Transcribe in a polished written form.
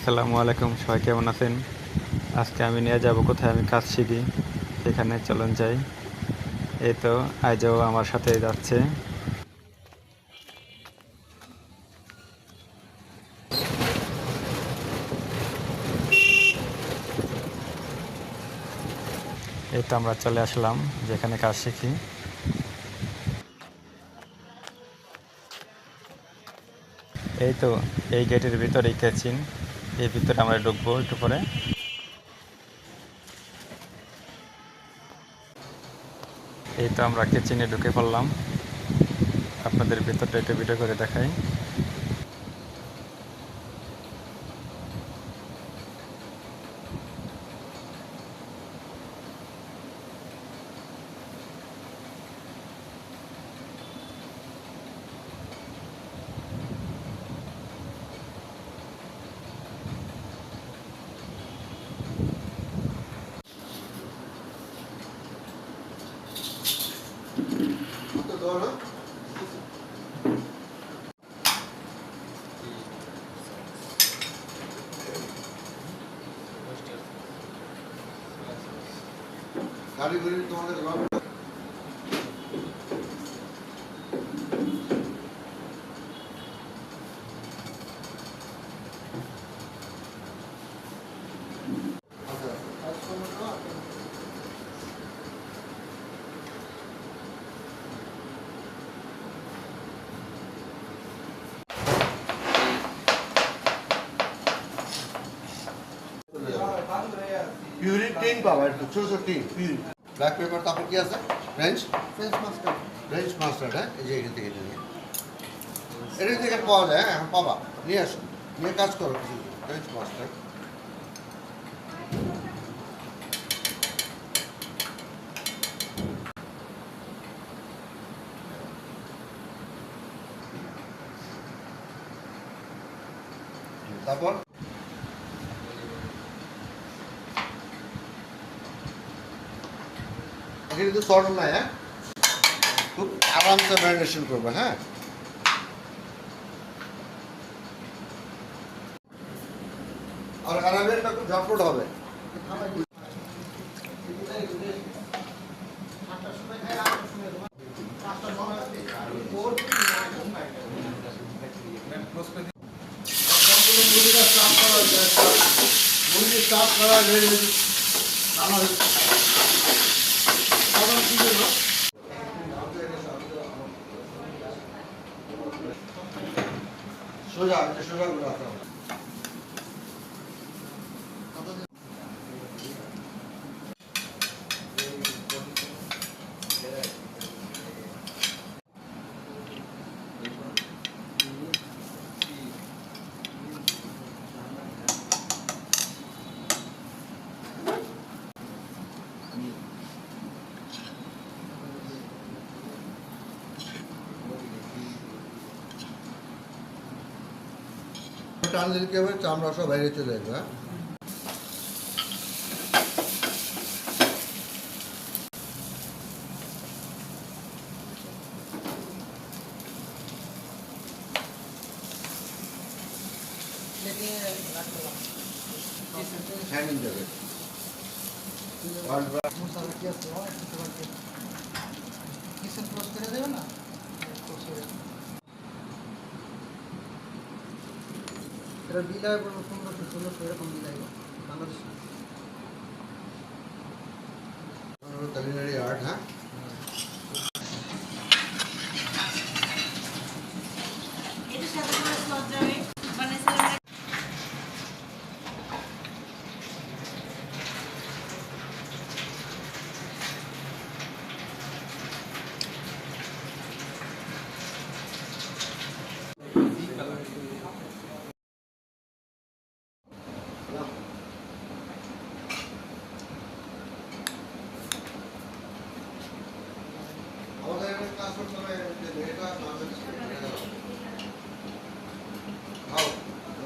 আসসালামু আলাইকুম, সবাই কেমন আছেন? আজকে আমি নিয়ে যাব কোথায় আমি কাজ শিখি, সেখানে চলুন যাই। এই তো আজও আমার সাথে যাচ্ছে। এই তো আমরা চলে আসলাম যেখানে কাজ শিখি। এই তো এই গেটের ভিতরেই কেচিন, এই ভিতরে আমরা ঢুকবো একটু পরে। এই তো আমরা কিচেনে ঢুকে পড়লাম, আপনাদের ভিতরটা একটু ভিডিও করে দেখাই। গাড়ি ঘুরে তোমাদের পিউরির টিন পাবা, একটু ছোট ছোট টিন পিউরি ব্ল্যাক পেপার। তারপর কি আছে? French mustard. ফ্রেঞ্চ মাস্টার্ড, হ্যাঁ, এই যে এখান থেকে নিয়ে এটা থেকে পাওয়া যায়। হ্যাঁ, এখন পাবা, নিয়ে আসো, নিয়ে কাজ করো। ফ্রেঞ্চ মাস্টার্ড তারপর এখানে কিন্তু সল্ট নাই। হ্যাঁ, খুব আরামসে ম্যারিনেশন করবে। হ্যাঁ, আর আরামেরটা খুব ঝটপট হবে। মুরগি স্টাফ করা রেডি। আমার কি জন্য সোজা সোজা করে রাখতে হবে। টানলে কি হবে? চামড়া সব বাইরে চলে যাবে। হ্যাঁ, হ্যান্ডিং যাবে। এটা বিল হয় 1500-1600 এরকম বিল হয় বাংলাদেশ। culinary art, হ্যাঁ। আমাদের এখানে কাজ করতে হবে।